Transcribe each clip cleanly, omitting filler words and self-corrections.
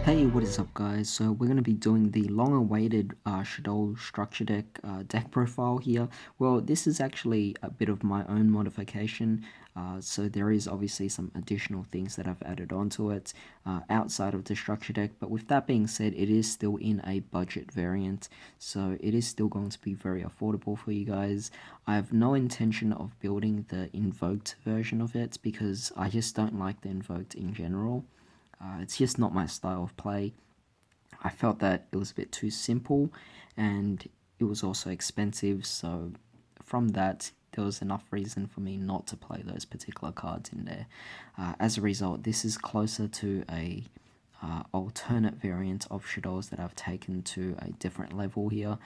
Hey, what is up guys? So we're going to be doing the long-awaited Shaddoll structure deck profile here. Well, this is actually a bit of my own modification, so there is obviously some additional things that I've added onto it outside of the structure deck, but with that being said, it is still in a budget variant, so it is still going to be very affordable for you guys. I have no intention of building the invoked version of it because I just don't like the invoked in general. It's just not my style of play. I felt that it was a bit too simple and it was also expensive, so from that there was enough reason for me not to play those particular cards in there. As a result, this is closer to a alternate variant of Shaddolls that I've taken to a different level here.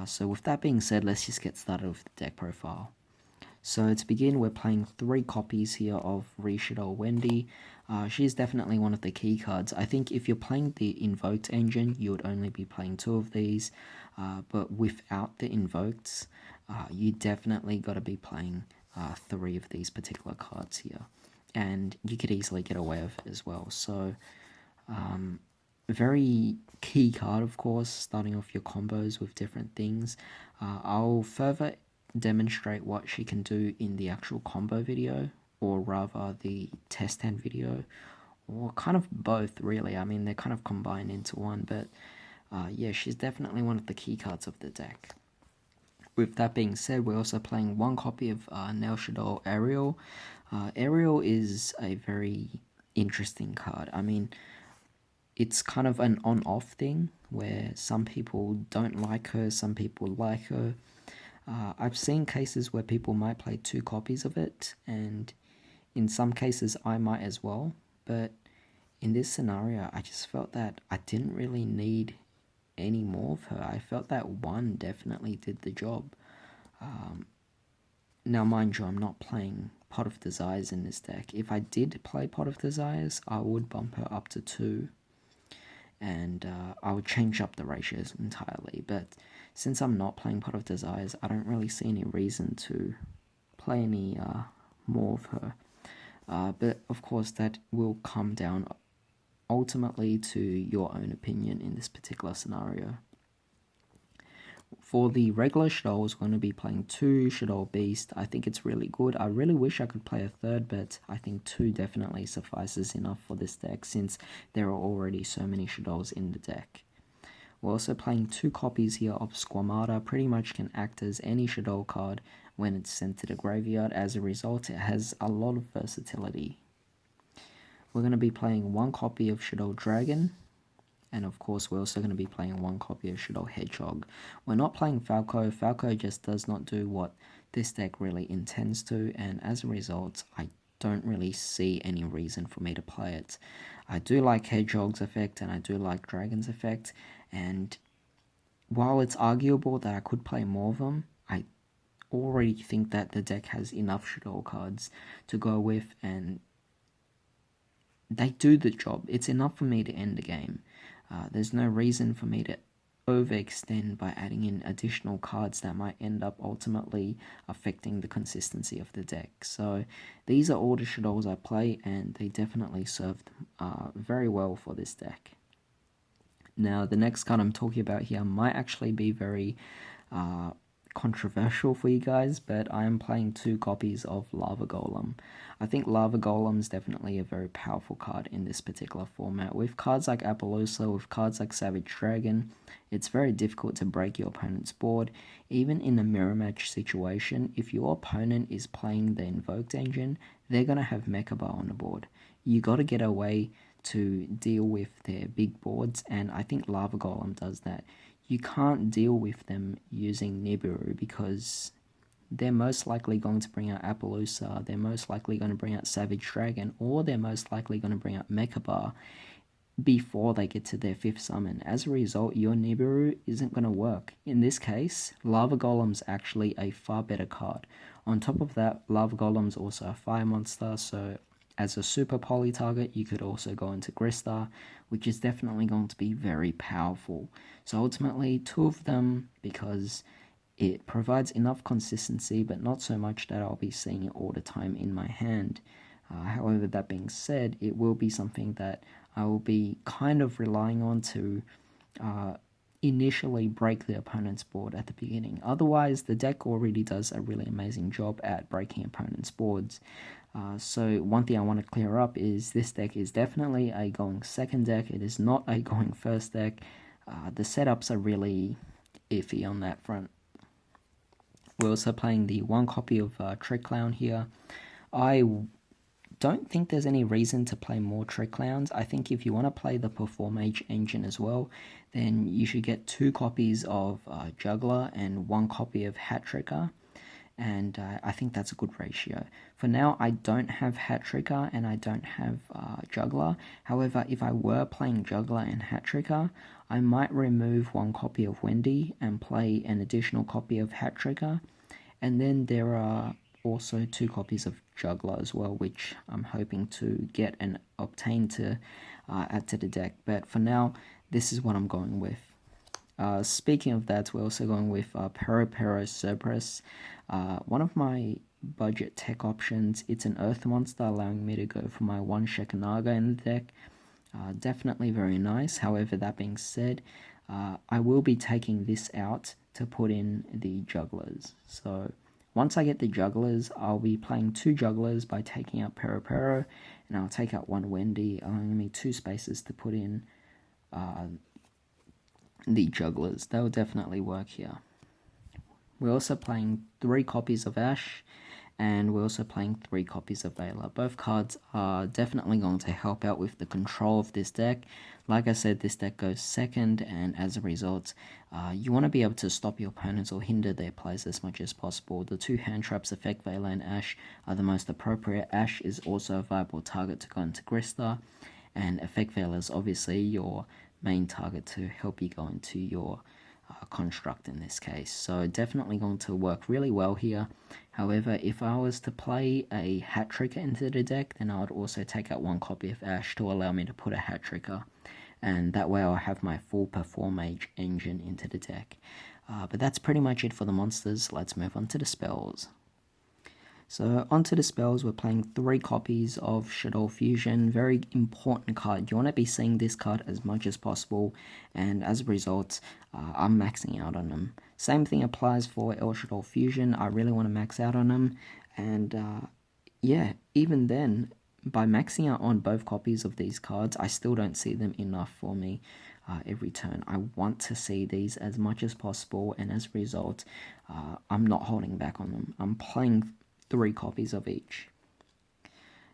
So with that being said, let's just get started with the deck profile. So to begin, we're playing 3 copies here of Shaddoll Wendy. She's definitely one of the key cards. I think if you're playing the invoked engine, you would only be playing 2 of these, but without the invoked, you definitely got to be playing 3 of these particular cards here, and you could easily get away with it as well. So very key card, of course, starting off your combos with different things. I'll further demonstrate what she can do in the actual combo video, or rather the test hand video, or kind of both really. I mean, they're kind of combined into one, but yeah, she's definitely one of the key cards of the deck. With that being said, we're also playing 1 copy of Shaddoll Ariel. Ariel is a very interesting card. I mean, it's kind of an on-off thing where some people don't like her, some people like her. I've seen cases where people might play 2 copies of it, and in some cases I might as well, but in this scenario I just felt that I didn't really need any more of her. I felt that 1 definitely did the job. Now mind you, I'm not playing Pot of Desires in this deck. If I did play Pot of Desires, I would bump her up to 2, and I would change up the ratios entirely, but since I'm not playing Pot of Desires, I don't really see any reason to play any more of her. But of course that will come down ultimately to your own opinion in this particular scenario. For the regular Shaddoll, we're going to be playing 2 Shaddoll Beast. I think it's really good. I really wish I could play a 3rd, but I think 2 definitely suffices enough for this deck since there are already so many Shaddolls in the deck. We're also playing 2 copies here of Squamata. Pretty much can act as any Shaddoll card when it's sent to the graveyard. As a result, it has a lot of versatility. We're going to be playing 1 copy of Shaddoll Dragon, and of course we're also going to be playing 1 copy of Shaddoll Hedgehog. We're not playing Falco. Falco just does not do what this deck really intends to, and as a result I don't really see any reason for me to play it. I do like Hedgehog's effect and I do like Dragon's effect, and while it's arguable that I could play more of them, I already think that the deck has enough Shaddoll cards to go with, and they do the job. It's enough for me to end the game. There's no reason for me to overextend by adding in additional cards that might end up ultimately affecting the consistency of the deck. So these are all the Shaddolls I play, and they definitely served very well for this deck. Now the next card I'm talking about here might actually be very controversial for you guys, but I am playing 2 copies of Lava Golem. I think Lava Golem is definitely a very powerful card in this particular format. With cards like Appaloosa, with cards like Savage Dragon, it's very difficult to break your opponent's board. Even in a mirror match situation, if your opponent is playing the invoked engine, they're going to have Mechaba on the board. You got to get a way to deal with their big boards, and I think Lava Golem does that. You can't deal with them using Nibiru because they're most likely going to bring out Appaloosa, they're most likely going to bring out Savage Dragon, or they're most likely going to bring out Mechaba before they get to their 5th summon. As a result, your Nibiru isn't going to work. In this case, Lava Golem's actually a far better card. On top of that, Lava Golem's also a fire monster, so as a super poly target, you could also go into Gristar, which is definitely going to be very powerful. So ultimately, 2 of them, because it provides enough consistency, but not so much that I'll be seeing it all the time in my hand. However, that being said, it will be something that I will be kind of relying on to initially break the opponent's board at the beginning. Otherwise, the deck already does a really amazing job at breaking opponent's boards. So one thing I want to clear up is this deck is definitely a going second deck. It is not a going first deck. The setups are really iffy on that front. We're also playing the one copy of Trick Clown here. I don't think there's any reason to play more Trick Clowns. I think if you want to play the Perform Age engine as well, then you should get 2 copies of Juggler and 1 copy of Hat Tricker. And I think that's a good ratio. For now, I don't have Hat Tricker and I don't have Juggler. However, if I were playing Juggler and Hat Tricker, I might remove 1 copy of Wendy and play an additional copy of Hat Tricker. And then there are also 2 copies of Juggler as well, which I'm hoping to get and obtain to add to the deck. But for now, this is what I'm going with. Speaking of that, we're also going with Pero Cerberus. One of my budget tech options. It's an Earth monster, allowing me to go for my 1 Shekanaga in the deck. Definitely very nice. However, that being said, I will be taking this out to put in the Jugglers. So once I get the Jugglers, I'll be playing 2 Jugglers by taking out Pero, and I'll take out 1 Wendy, allowing me 2 spaces to put in the Jugglers. That will definitely work here. We're also playing 3 copies of Ash, and we're also playing 3 copies of Veiler. Both cards are definitely going to help out with the control of this deck. Like I said, this deck goes second, and as a result, you want to be able to stop your opponents or hinder their plays as much as possible. The 2 hand traps, Effect Veiler and Ash, are the most appropriate. Ash is also a viable target to go into Grista, and Effect Veiler is obviously your main target to help you go into your construct in this case. So definitely going to work really well here. However, if I was to play a Hat Tricker into the deck, then I would also take out 1 copy of Ash to allow me to put a Hat Tricker, and that way I'll have my full Perform Age engine into the deck. But that's pretty much it for the monsters. Let's move on to the spells. So onto the spells, we're playing 3 copies of Shaddoll Fusion. Very important card. You want to be seeing this card as much as possible, and as a result, I'm maxing out on them. Same thing applies for El Shaddoll Fusion. I really want to max out on them, and yeah, even then, by maxing out on both copies of these cards, I still don't see them enough for me every turn. I want to see these as much as possible, and as a result, I'm not holding back on them. I'm playing 3 copies of each.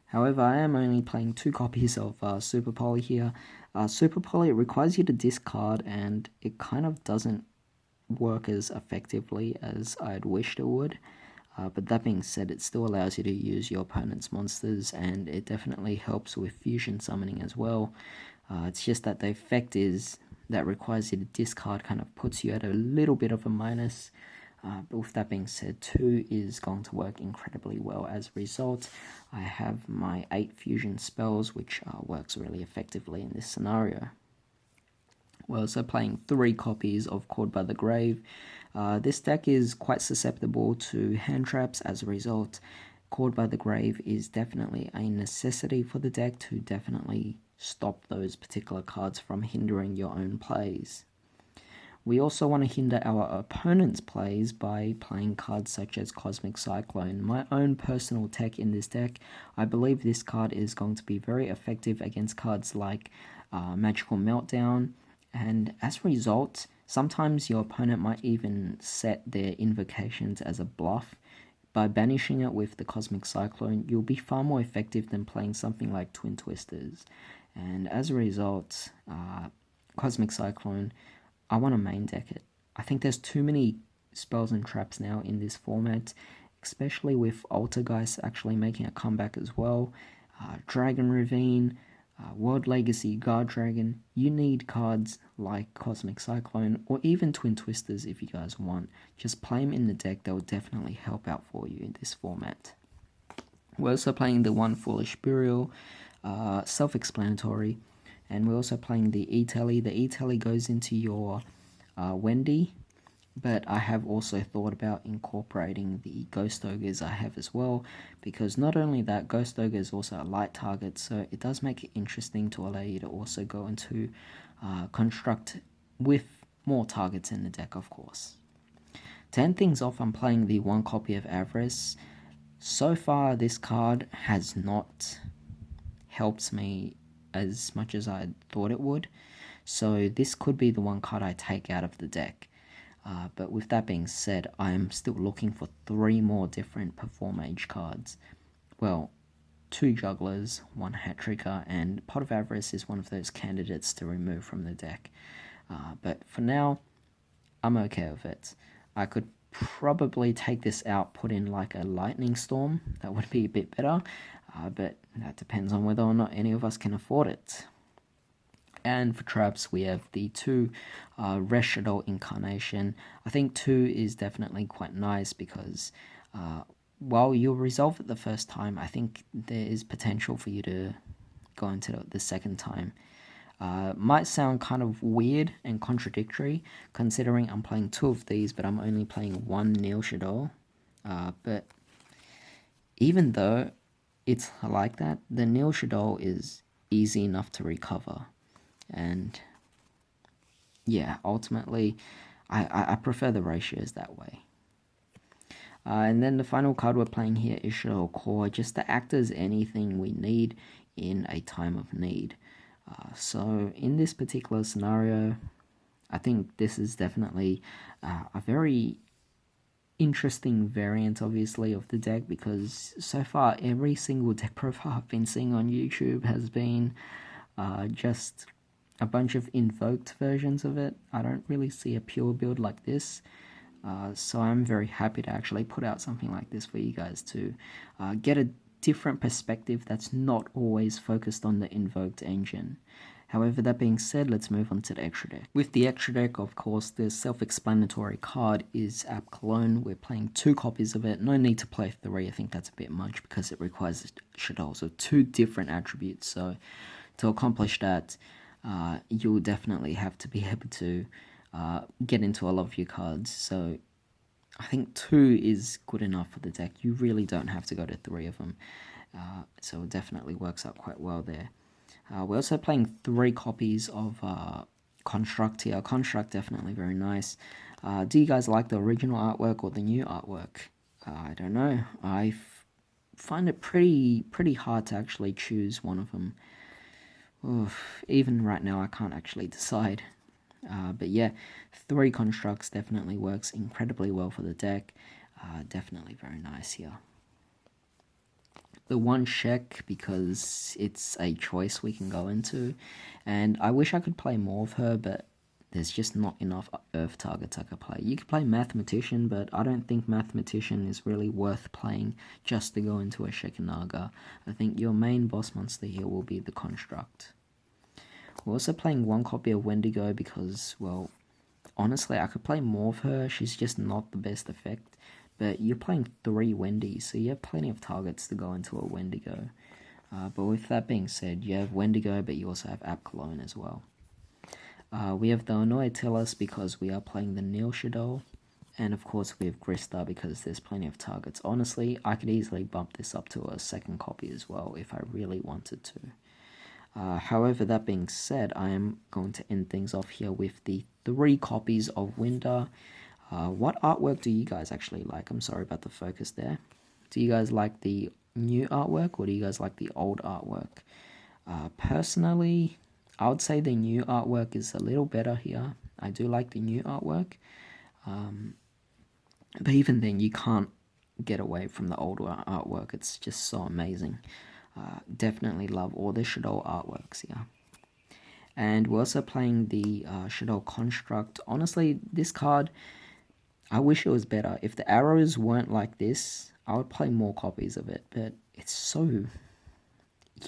However, I am only playing 2 copies of Super Poly here. Super Poly requires you to discard, and it kind of doesn't work as effectively as I'd wished it would. But that being said, it still allows you to use your opponent's monsters, and it definitely helps with fusion summoning as well. It's just that the effect is that requires you to discard kind of puts you at a little bit of a minus. But with that being said, 2 is going to work incredibly well. As a result, I have my 8 fusion spells, which works really effectively in this scenario. We're also playing 3 copies of Called by the Grave. This deck is quite susceptible to hand traps. As a result, Called by the Grave is definitely a necessity for the deck to definitely stop those particular cards from hindering your own plays. We also want to hinder our opponent's plays by playing cards such as Cosmic Cyclone. My own personal tech in this deck, I believe this card is going to be very effective against cards like Magical Meltdown, and as a result, sometimes your opponent might even set their invocations as a bluff. By banishing it with the Cosmic Cyclone, you'll be far more effective than playing something like Twin Twisters. And as a result, Cosmic Cyclone, I want to main deck it. I think there's too many spells and traps now in this format, especially with Altergeist actually making a comeback as well. Dragon Ravine, World Legacy, Guard Dragon. You need cards like Cosmic Cyclone or even Twin Twisters if you guys want. Just play them in the deck. They will definitely help out for you in this format. We're also playing the One Foolish Burial, self-explanatory. And we're also playing the E-Telly. The E-Telly goes into your Wendy, But I have also thought about incorporating the Ghost Ogres I have as well, because not only that, Ghost Ogre is also a light target, so it does make it interesting to allow you to also go into construct with more targets in the deck, of course. To end things off, I'm playing the 1 copy of Avarice. So far, this card has not helped me as much as I thought it would, so this could be the one card I take out of the deck. But with that being said, I am still looking for 3 more different Perform Age cards. Well, 2 Jugglers, 1 Hat Tricker, and Pot of Avarice is one of those candidates to remove from the deck. But for now, I'm okay with it. I could probably take this out, put in like a Lightning Storm. That would be a bit better, but that depends on whether or not any of us can afford it. And for traps, we have the 2 Shaddoll Incarnation. I think 2 is definitely quite nice because while you'll resolve it the first time, I think there is potential for you to go into the second time. Might sound kind of weird and contradictory, considering I'm playing 2 of these, but I'm only playing 1 Shaddoll. But even though it's like that, the Shaddoll is easy enough to recover. And yeah, ultimately, I prefer the ratios that way. And then the final card we're playing here is Shaddoll Core, just to act as anything we need in a time of need. So in this particular scenario, I think this is definitely a very interesting variant, obviously, of the deck, because so far every single deck profile I've been seeing on YouTube has been just a bunch of invoked versions of it. I don't really see a pure build like this, so I'm very happy to actually put out something like this for you guys to get a different perspective that's not always focused on the invoked engine. However, that being said, let's move on to the extra deck. With the extra deck, of course, the self-explanatory card is App Cologne. We're playing 2 copies of it. No need to play 3. I think that's a bit much because it requires Shaddoll, so 2 different attributes. So to accomplish that, you'll definitely have to be able to get into a lot of your cards. So I think 2 is good enough for the deck. You really don't have to go to 3 of them. So it definitely works out quite well there. We're also playing 3 copies of Construct here. Construct, definitely very nice. Do you guys like the original artwork or the new artwork? I don't know. I find it pretty hard to actually choose one of them. Oof, even right now I can't actually decide. But yeah, 3 constructs definitely works incredibly well for the deck. Definitely very nice here. The 1 Shek, because it's a choice we can go into, and I wish I could play more of her, but there's just not enough Earth targets I could play. You could play Mathematician, but I don't think Mathematician is really worth playing just to go into a Shekinaga. I think your main boss monster here will be the Construct. We're also playing 1 copy of Wendigo because, well, honestly, I could play more of her. She's just not the best effect. But you're playing 3 Wendies, so you have plenty of targets to go into a Wendigo. But with that being said, you have Wendigo, but you also have App Cologne as well. We have the Annoy Tellus because we are playing the Shaddoll. And of course we have Grista because there's plenty of targets. Honestly, I could easily bump this up to a 2nd copy as well if I really wanted to. However, that being said, I am going to end things off here with the 3 copies of Winder. What artwork do you guys actually like? I'm sorry about the focus there. Do you guys like the new artwork or do you guys like the old artwork? Personally, I would say the new artwork is a little better here. I do like the new artwork. But even then, you can't get away from the old artwork. It's just so amazing. Definitely love all the Shaddoll artworks here. And we're also playing the Shaddoll Construct. Honestly, this card, I wish it was better. If the arrows weren't like this, I would play more copies of it. But it's so...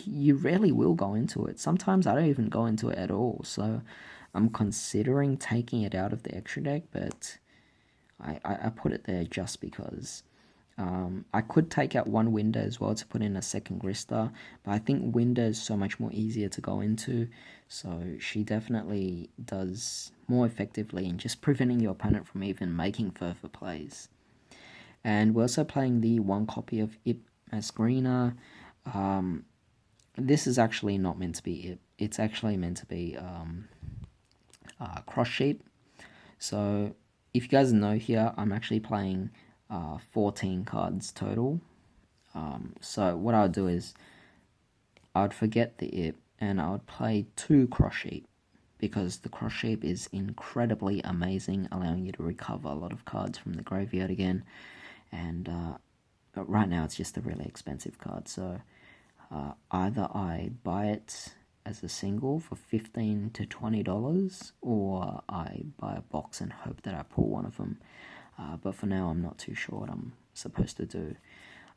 you rarely will go into it. Sometimes I don't even go into it at all. So I'm considering taking it out of the extra deck, but I put it there just because. I could take out one window as well to put in a second Grista, but I think window is so much more easier to go into, so she definitely does more effectively in just preventing your opponent from even making further plays. And we're also playing the one copy of Ip Masquerina. This is actually not meant to be Ip, it's actually meant to be Cross Sheep. So if you guys know here, I'm actually playing 14 cards total. So what I would do is I would forget the Ip and I would play 2 Cross Sheep, because the Cross Sheep is incredibly amazing, allowing you to recover a lot of cards from the graveyard again. And right now it's just a really expensive card, so either I buy it as a single for $15 to $20, or I buy a box and hope that I pull one of them. But for now, I'm not too sure what I'm supposed to do.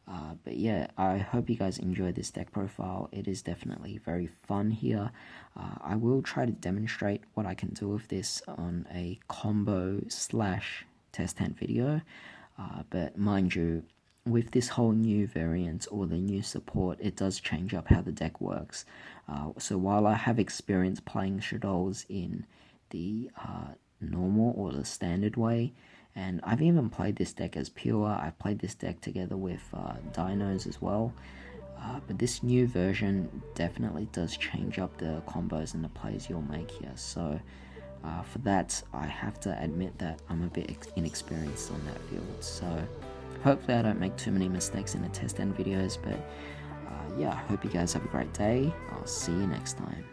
But yeah, I hope you guys enjoy this deck profile. It is definitely very fun here. I will try to demonstrate what I can do with this on a combo slash test hand video. But mind you, with this whole new variant or the new support, it does change up how the deck works. So while I have experience playing Shaddolls in the normal or the standard way, and I've even played this deck as pure, I've played this deck together with dinos as well, but this new version definitely does change up the combos and the plays you'll make here. So for that, I have to admit that I'm a bit inexperienced on that field. So hopefully I don't make too many mistakes in the test end videos, but yeah, I hope you guys have a great day. I'll see you next time.